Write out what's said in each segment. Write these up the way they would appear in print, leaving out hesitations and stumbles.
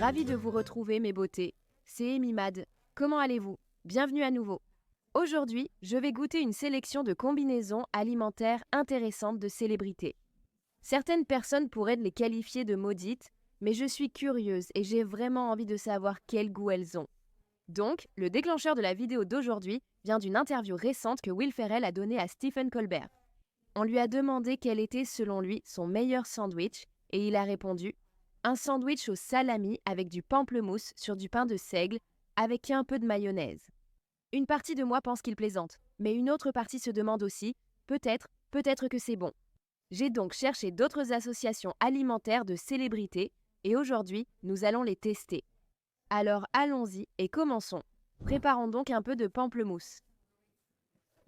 Ravie de vous retrouver mes beautés. C'est Amy Mad. Comment allez-vous? Bienvenue à nouveau. Aujourd'hui, je vais goûter une sélection de combinaisons alimentaires intéressantes de célébrités. Certaines personnes pourraient les qualifier de maudites, mais je suis curieuse et j'ai vraiment envie de savoir quel goût elles ont. Donc, le déclencheur de la vidéo d'aujourd'hui vient d'une interview récente que Will Ferrell a donnée à Stephen Colbert. On lui a demandé quel était, selon lui, son meilleur sandwich, et il a répondu « Un sandwich au salami avec du pamplemousse sur du pain de seigle, avec un peu de mayonnaise ». Une partie de moi pense qu'il plaisante, mais une autre partie se demande aussi « Peut-être que c'est bon ». J'ai donc cherché d'autres associations alimentaires de célébrités, et aujourd'hui, nous allons les tester. Alors allons-y et commençons. Préparons donc un peu de pamplemousse.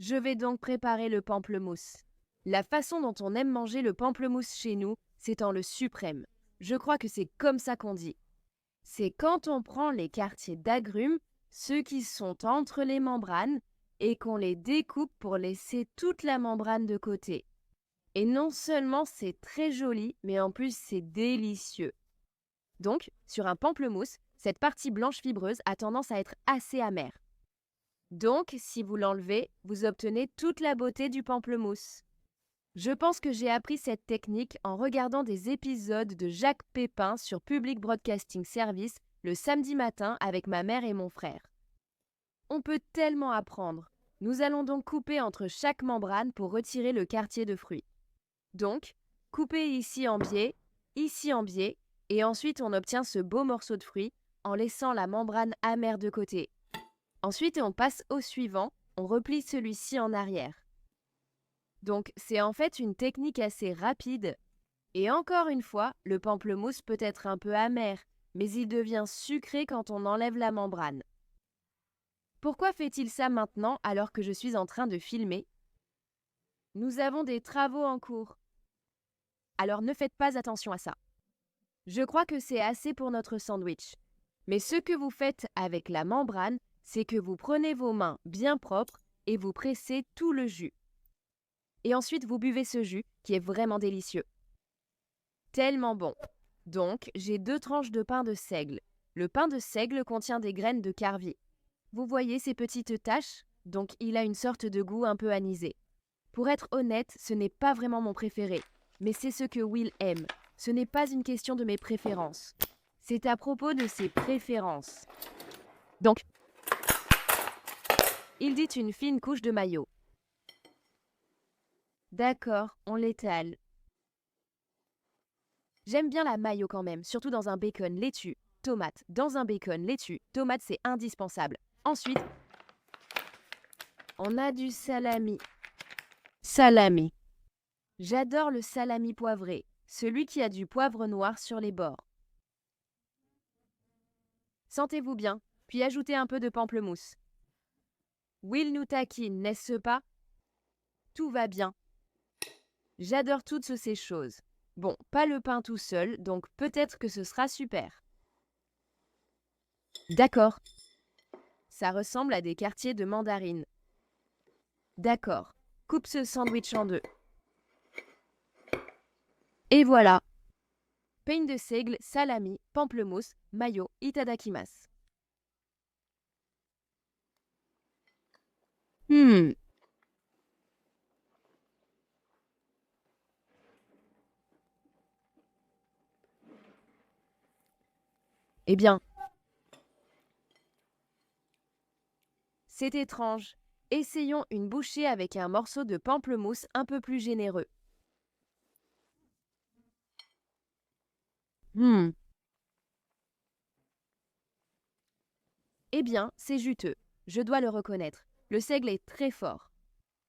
Je vais donc préparer le pamplemousse. La façon dont on aime manger le pamplemousse chez nous, c'est en le suprême. Je crois que c'est comme ça qu'on dit. C'est quand on prend les quartiers d'agrumes, ceux qui sont entre les membranes, et qu'on les découpe pour laisser toute la membrane de côté. Et non seulement c'est très joli, mais en plus c'est délicieux. Donc, sur un pamplemousse, cette partie blanche fibreuse a tendance à être assez amère. Donc, si vous l'enlevez, vous obtenez toute la beauté du pamplemousse. Je pense que j'ai appris cette technique en regardant des épisodes de Jacques Pépin sur Public Broadcasting Service le samedi matin avec ma mère et mon frère. On peut tellement apprendre. Nous allons donc couper entre chaque membrane pour retirer le quartier de fruit. Donc, couper ici en biais, et ensuite on obtient ce beau morceau de fruit en laissant la membrane amère de côté. Ensuite, on passe au suivant, on replie celui-ci en arrière. Donc, c'est en fait une technique assez rapide. Et encore une fois, le pamplemousse peut être un peu amer, mais il devient sucré quand on enlève la membrane. Pourquoi fait-il ça maintenant alors que je suis en train de filmer? Nous avons des travaux en cours. Alors ne faites pas attention à ça. Je crois que c'est assez pour notre sandwich. Mais ce que vous faites avec la membrane, c'est que vous prenez vos mains bien propres et vous pressez tout le jus. Et ensuite, vous buvez ce jus qui est vraiment délicieux. Tellement bon. Donc, j'ai 2 tranches de pain de seigle. Le pain de seigle contient des graines de carvi. Vous voyez ces petites taches? Donc, il a une sorte de goût un peu anisé. Pour être honnête, ce n'est pas vraiment mon préféré. Mais c'est ce que Will aime. Ce n'est pas une question de mes préférences. C'est à propos de ses préférences. Donc, il dit une fine couche de mayo. D'accord, on l'étale. J'aime bien la mayo quand même, surtout dans un bacon laitue, tomate. Dans un bacon laitue, tomate, c'est indispensable. Ensuite, on a du salami. Salami. J'adore le salami poivré, celui qui a du poivre noir sur les bords. Sentez-vous bien, puis ajoutez un peu de pamplemousse. Will nous taquine, n'est-ce pas? Tout va bien. J'adore toutes ces choses. Bon, pas le pain tout seul, donc peut-être que ce sera super. D'accord. Ça ressemble à des quartiers de mandarine. D'accord. Coupe ce sandwich en 2. Et voilà. Pain de seigle, salami, pamplemousse, mayo, itadakimasu. Eh bien, c'est étrange. Essayons une bouchée avec un morceau de pamplemousse un peu plus généreux. Eh bien, c'est juteux. Je dois le reconnaître. Le seigle est très fort.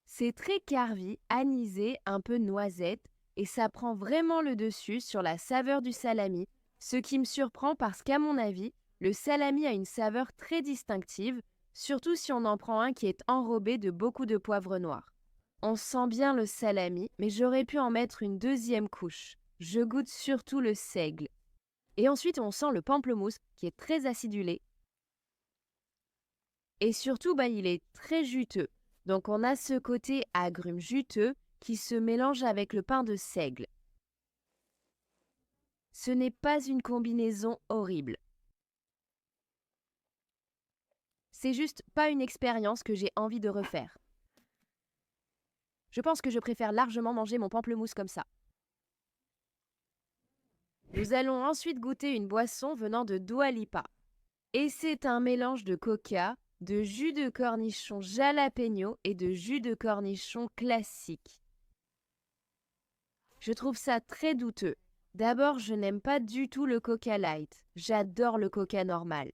C'est très carvi, anisé, un peu noisette, et ça prend vraiment le dessus sur la saveur du salami, ce qui me surprend parce qu'à mon avis, le salami a une saveur très distinctive, surtout si on en prend un qui est enrobé de beaucoup de poivre noir. On sent bien le salami, mais j'aurais pu en mettre une 2e couche. Je goûte surtout le seigle. Et ensuite, on sent le pamplemousse qui est très acidulé. Et surtout, il est très juteux. Donc on a ce côté agrume juteux qui se mélange avec le pain de seigle. Ce n'est pas une combinaison horrible. C'est juste pas une expérience que j'ai envie de refaire. Je pense que je préfère largement manger mon pamplemousse comme ça. Nous allons ensuite goûter une boisson venant de Dua Lipa. Et c'est un mélange de coca, de jus de cornichon jalapeno et de jus de cornichon classique. Je trouve ça très douteux. D'abord, je n'aime pas du tout le coca light. J'adore le coca normal.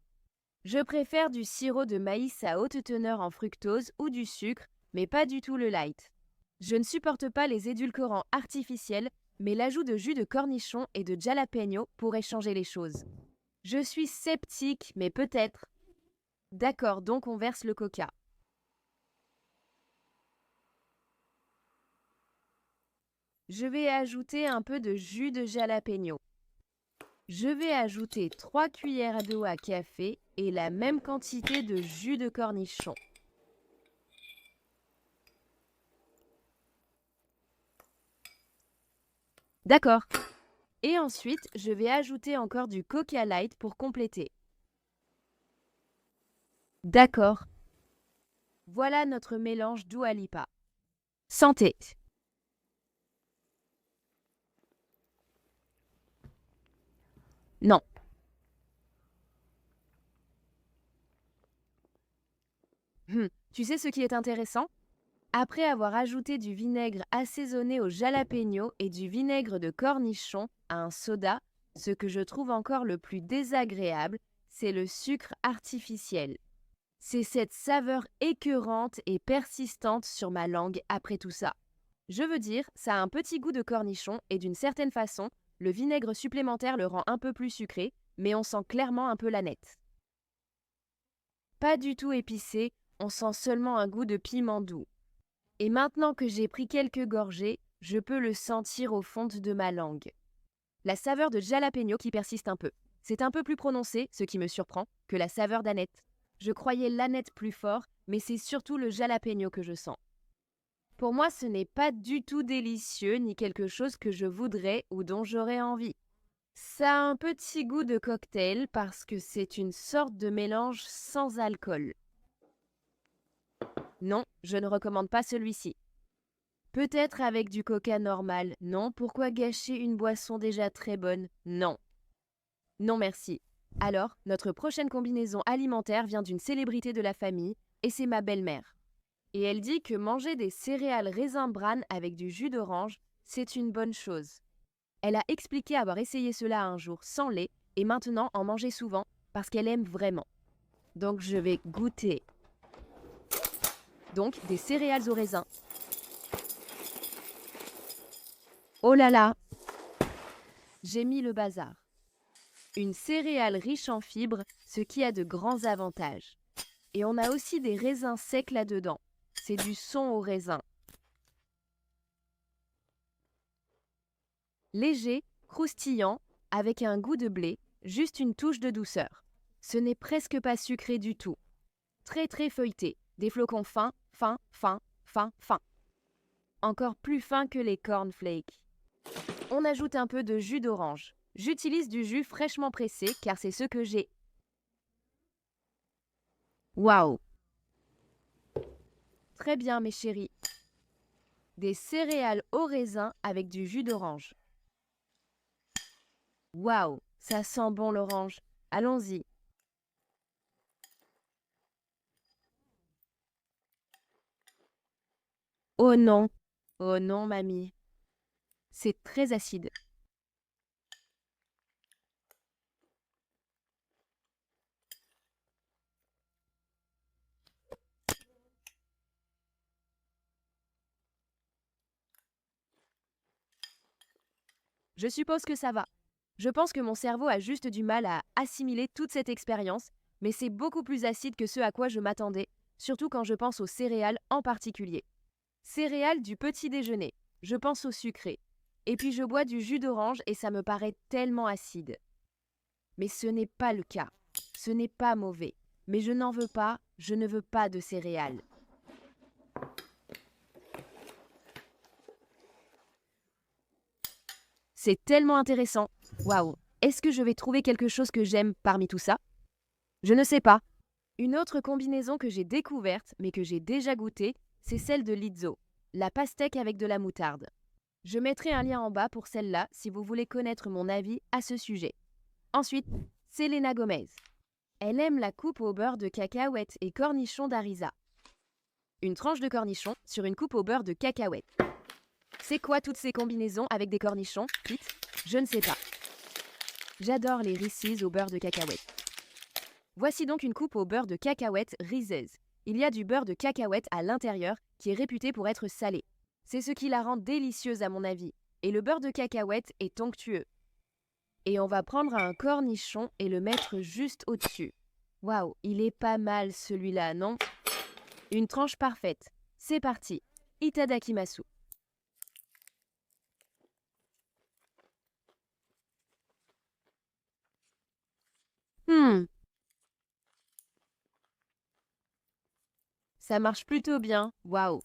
Je préfère du sirop de maïs à haute teneur en fructose ou du sucre, mais pas du tout le light. Je ne supporte pas les édulcorants artificiels, mais l'ajout de jus de cornichon et de jalapeno pourrait changer les choses. Je suis sceptique, mais peut-être. D'accord, donc on verse le coca. Je vais ajouter un peu de jus de jalapeno. Je vais ajouter 3 cuillères d'eau à café et la même quantité de jus de cornichon. D'accord. Et ensuite, je vais ajouter encore du Coca Light pour compléter. D'accord. Voilà notre mélange Dua Lipa. Santé. Non. Tu sais ce qui est intéressant? Après avoir ajouté du vinaigre assaisonné au jalapeno et du vinaigre de cornichon à un soda, ce que je trouve encore le plus désagréable, c'est le sucre artificiel. C'est cette saveur écœurante et persistante sur ma langue après tout ça. Je veux dire, ça a un petit goût de cornichon et d'une certaine façon, le vinaigre supplémentaire le rend un peu plus sucré, mais on sent clairement un peu la nette. Pas du tout épicé, on sent seulement un goût de piment doux. Et maintenant que j'ai pris quelques gorgées, je peux le sentir au fond de ma langue. La saveur de jalapeno qui persiste un peu. C'est un peu plus prononcé, ce qui me surprend, que la saveur d'aneth. Je croyais l'aneth plus fort, mais c'est surtout le jalapeno que je sens. Pour moi, ce n'est pas du tout délicieux, ni quelque chose que je voudrais ou dont j'aurais envie. Ça a un petit goût de cocktail parce que c'est une sorte de mélange sans alcool. Non, je ne recommande pas celui-ci. Peut-être avec du coca normal. Non, pourquoi gâcher une boisson déjà très bonne? Non. Non merci. Alors, notre prochaine combinaison alimentaire vient d'une célébrité de la famille, et c'est ma belle-mère. Et elle dit que manger des céréales raisin bran avec du jus d'orange, c'est une bonne chose. Elle a expliqué avoir essayé cela un jour sans lait, et maintenant en manger souvent, parce qu'elle aime vraiment. Donc je vais goûter. Donc, des céréales au raisin. Oh là là! J'ai mis le bazar. Une céréale riche en fibres, ce qui a de grands avantages. Et on a aussi des raisins secs là-dedans. C'est du son au raisin. Léger, croustillant, avec un goût de blé, juste une touche de douceur. Ce n'est presque pas sucré du tout. Très très feuilleté, des flocons fins, fins, fins, fins, fins. Encore plus fins que les cornflakes. On ajoute un peu de jus d'orange. J'utilise du jus fraîchement pressé car c'est ce que j'ai. Waouh! Très bien mes chéris. Des céréales au raisin avec du jus d'orange. Waouh! Ça sent bon l'orange. Allons-y. Oh non! Oh non mamie. C'est très acide. Je suppose que ça va. Je pense que mon cerveau a juste du mal à assimiler toute cette expérience, mais c'est beaucoup plus acide que ce à quoi je m'attendais, surtout quand je pense aux céréales en particulier. Céréales du petit déjeuner, je pense au sucré. Et puis je bois du jus d'orange et ça me paraît tellement acide. Mais ce n'est pas le cas. Ce n'est pas mauvais. Mais je n'en veux pas, je ne veux pas de céréales. C'est tellement intéressant. Waouh! Est-ce que je vais trouver quelque chose que j'aime parmi tout ça? Je ne sais pas. Une autre combinaison que j'ai découverte, mais que j'ai déjà goûtée, c'est celle de Lizzo, la pastèque avec de la moutarde. Je mettrai un lien en bas pour celle-là si vous voulez connaître mon avis à ce sujet. Ensuite, Selena Gomez. Elle aime la coupe au beurre de cacahuètes et cornichons d'harissa. Une tranche de cornichon sur une coupe au beurre de cacahuètes. C'est quoi toutes ces combinaisons avec des cornichons, Pete? Je ne sais pas. J'adore les Reese's au beurre de cacahuètes. Voici donc une coupe au beurre de cacahuètes Reese's. Il y a du beurre de cacahuètes à l'intérieur qui est réputé pour être salé. C'est ce qui la rend délicieuse à mon avis. Et le beurre de cacahuètes est onctueux. Et on va prendre un cornichon et le mettre juste au-dessus. Waouh, il est pas mal celui-là, non? Une tranche parfaite. C'est parti. Itadakimasu. Ça marche plutôt bien. Waouh.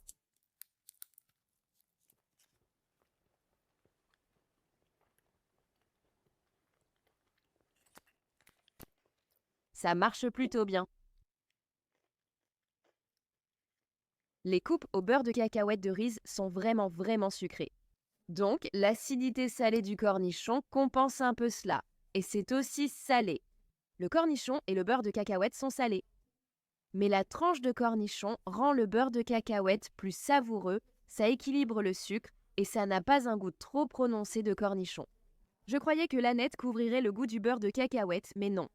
Ça marche plutôt bien. Les coupes au beurre de cacahuète de Reese sont vraiment sucrées. Donc, l'acidité salée du cornichon compense un peu cela. Et c'est aussi salé. Le cornichon et le beurre de cacahuète sont salés. Mais la tranche de cornichon rend le beurre de cacahuète plus savoureux, ça équilibre le sucre et ça n'a pas un goût trop prononcé de cornichon. Je croyais que l'aneth couvrirait le goût du beurre de cacahuète, mais non.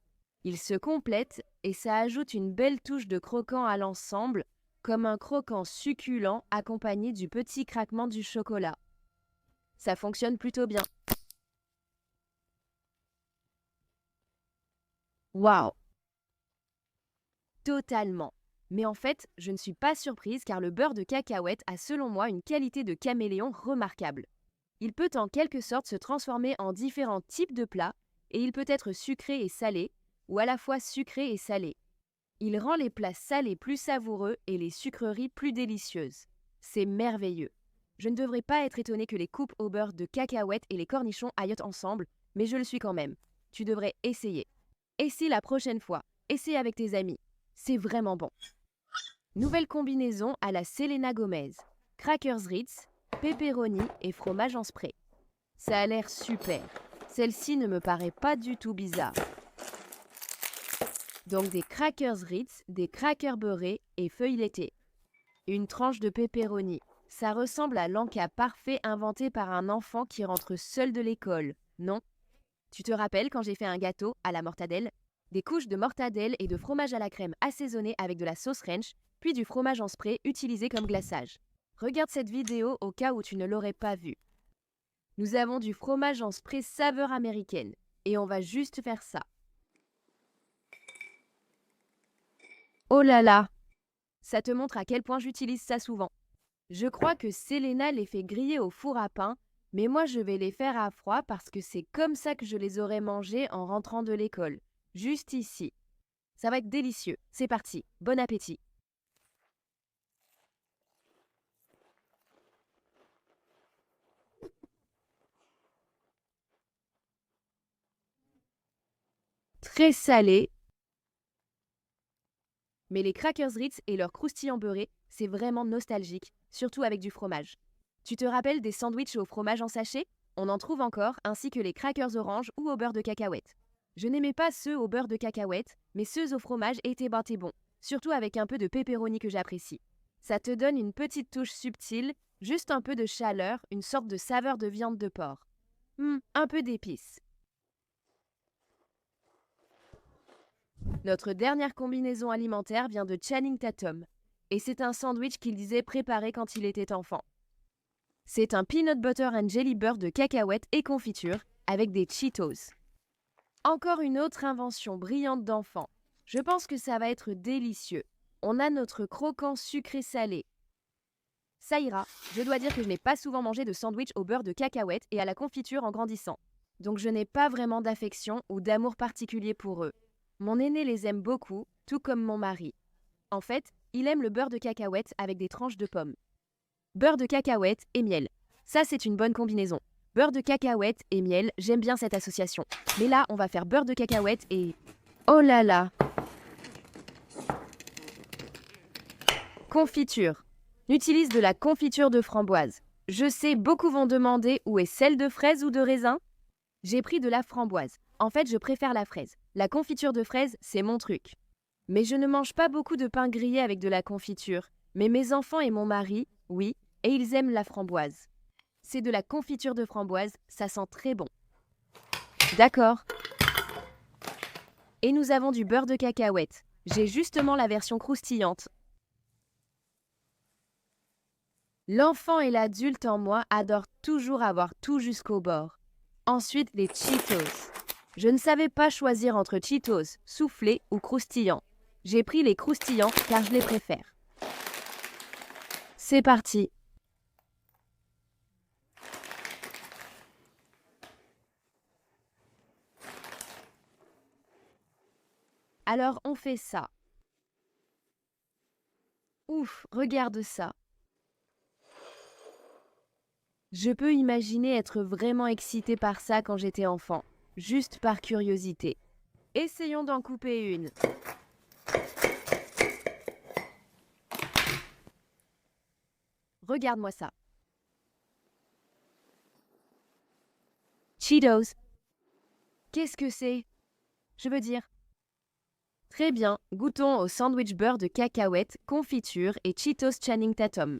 Il se complète et ça ajoute une belle touche de croquant à l'ensemble, comme un croquant succulent accompagné du petit craquement du chocolat. Ça fonctionne plutôt bien. Waouh! Totalement. Mais en fait, je ne suis pas surprise car le beurre de cacahuète a selon moi une qualité de caméléon remarquable. Il peut en quelque sorte se transformer en différents types de plats et il peut être sucré et salé, ou à la fois sucré et salé. Il rend les plats salés plus savoureux et les sucreries plus délicieuses. C'est merveilleux. Je ne devrais pas être étonnée que les coupes au beurre de cacahuète et les cornichons aillent ensemble, mais je le suis quand même. Tu devrais essayer. Essaye la prochaine fois. Essaye avec tes amis. C'est vraiment bon. Nouvelle combinaison à la Selena Gomez. Crackers Ritz, pepperoni et fromage en spray. Ça a l'air super. Celle-ci ne me paraît pas du tout bizarre. Donc des crackers Ritz, des crackers beurrés et feuilletés. Une tranche de pepperoni. Ça ressemble à l'encas parfait inventé par un enfant qui rentre seul de l'école, non? Tu te rappelles quand j'ai fait un gâteau à la mortadelle? Des couches de mortadelle et de fromage à la crème assaisonné avec de la sauce ranch, puis du fromage en spray utilisé comme glaçage. Regarde cette vidéo au cas où tu ne l'aurais pas vue. Nous avons du fromage en spray saveur américaine et on va juste faire ça. Oh là là! Ça te montre à quel point j'utilise ça souvent. Je crois que Selena les fait griller au four à pain, mais moi je vais les faire à froid parce que c'est comme ça que je les aurais mangés en rentrant de l'école. Juste ici. Ça va être délicieux. C'est parti. Bon appétit. Très salé. Mais les crackers Ritz et leur croustillant beurré, c'est vraiment nostalgique, surtout avec du fromage. Tu te rappelles des sandwichs au fromage en sachet? On en trouve encore, ainsi que les crackers orange ou au beurre de cacahuète. Je n'aimais pas ceux au beurre de cacahuète, mais ceux au fromage étaient bons, surtout avec un peu de pepperoni que j'apprécie. Ça te donne une petite touche subtile, juste un peu de chaleur, une sorte de saveur de viande de porc. Un peu d'épices. Notre dernière combinaison alimentaire vient de Channing Tatum, et c'est un sandwich qu'il disait préparer quand il était enfant. C'est un peanut butter and jelly beurre de cacahuètes et confiture avec des Cheetos. Encore une autre invention brillante d'enfant. Je pense que ça va être délicieux. On a notre croquant sucré-salé. Ça ira, je dois dire que je n'ai pas souvent mangé de sandwich au beurre de cacahuètes et à la confiture en grandissant. Donc je n'ai pas vraiment d'affection ou d'amour particulier pour eux. Mon aîné les aime beaucoup, tout comme mon mari. En fait, il aime le beurre de cacahuètes avec des tranches de pommes. Beurre de cacahuètes et miel. Ça, c'est une bonne combinaison. Beurre de cacahuètes et miel, j'aime bien cette association. Mais là, on va faire beurre de cacahuètes et... Oh là là! Confiture. Utilise de la confiture de framboise. Je sais, beaucoup vont demander où est celle de fraise ou de raisin. J'ai pris de la framboise. En fait, je préfère la fraise. La confiture de fraise, c'est mon truc. Mais je ne mange pas beaucoup de pain grillé avec de la confiture. Mais mes enfants et mon mari, oui, et ils aiment la framboise. C'est de la confiture de framboise, ça sent très bon. D'accord. Et nous avons du beurre de cacahuète. J'ai justement la version croustillante. L'enfant et l'adulte en moi adorent toujours avoir tout jusqu'au bord. Ensuite, les Cheetos. Je ne savais pas choisir entre Cheetos, soufflés ou croustillants. J'ai pris les croustillants car je les préfère. C'est parti. Alors on fait ça. Ouf, regarde ça. Je peux imaginer être vraiment excitée par ça quand j'étais enfant, juste par curiosité. Essayons d'en couper une. Regarde-moi ça. Cheetos. Qu'est-ce que c'est? Je veux dire. Très bien, goûtons au sandwich beurre de cacahuètes, confiture et Cheetos Channing Tatum.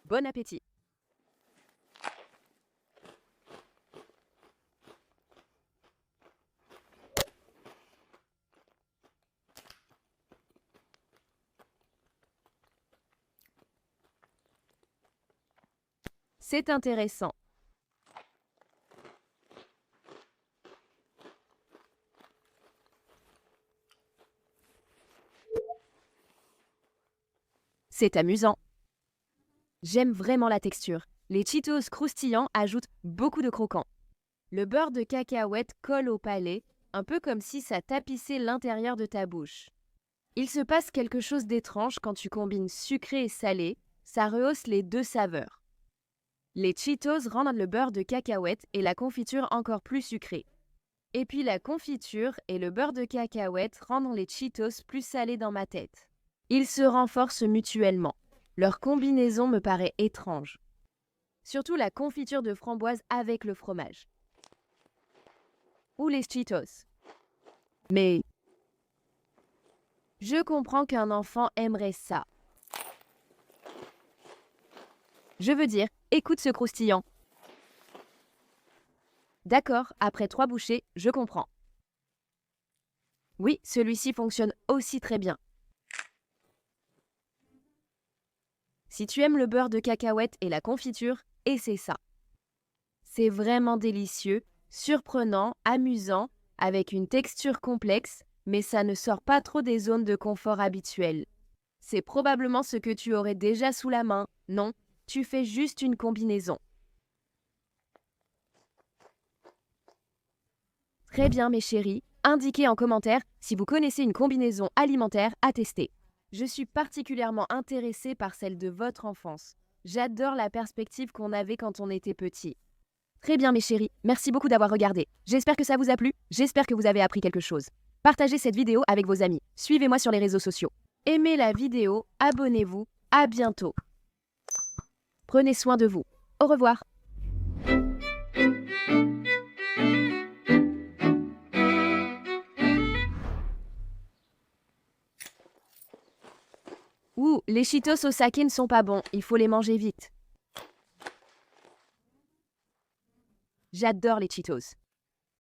Bon appétit! C'est intéressant. C'est amusant. J'aime vraiment la texture. Les Cheetos croustillants ajoutent beaucoup de croquant. Le beurre de cacahuète colle au palais, un peu comme si ça tapissait l'intérieur de ta bouche. Il se passe quelque chose d'étrange quand tu combines sucré et salé, ça rehausse les deux saveurs. Les Cheetos rendent le beurre de cacahuète et la confiture encore plus sucrée. Et puis la confiture et le beurre de cacahuète rendent les Cheetos plus salés dans ma tête. Ils se renforcent mutuellement. Leur combinaison me paraît étrange. Surtout la confiture de framboise avec le fromage. Ou les Cheetos. Mais je comprends qu'un enfant aimerait ça. Je veux dire, écoute ce croustillant. D'accord, après 3 bouchées, je comprends. Oui, celui-ci fonctionne aussi très bien. Si tu aimes le beurre de cacahuète et la confiture, essaie ça. C'est vraiment délicieux, surprenant, amusant, avec une texture complexe, mais ça ne sort pas trop des zones de confort habituelles. C'est probablement ce que tu aurais déjà sous la main, non? Tu fais juste une combinaison. Très bien mes chéris, indiquez en commentaire si vous connaissez une combinaison alimentaire à tester. Je suis particulièrement intéressée par celle de votre enfance. J'adore la perspective qu'on avait quand on était petit. Très bien mes chéris, merci beaucoup d'avoir regardé. J'espère que ça vous a plu, j'espère que vous avez appris quelque chose. Partagez cette vidéo avec vos amis, suivez-moi sur les réseaux sociaux. Aimez la vidéo, abonnez-vous, à bientôt. Prenez soin de vous. Au revoir. Ouh, les Cheetos au saké ne sont pas bons, il faut les manger vite. J'adore les Cheetos.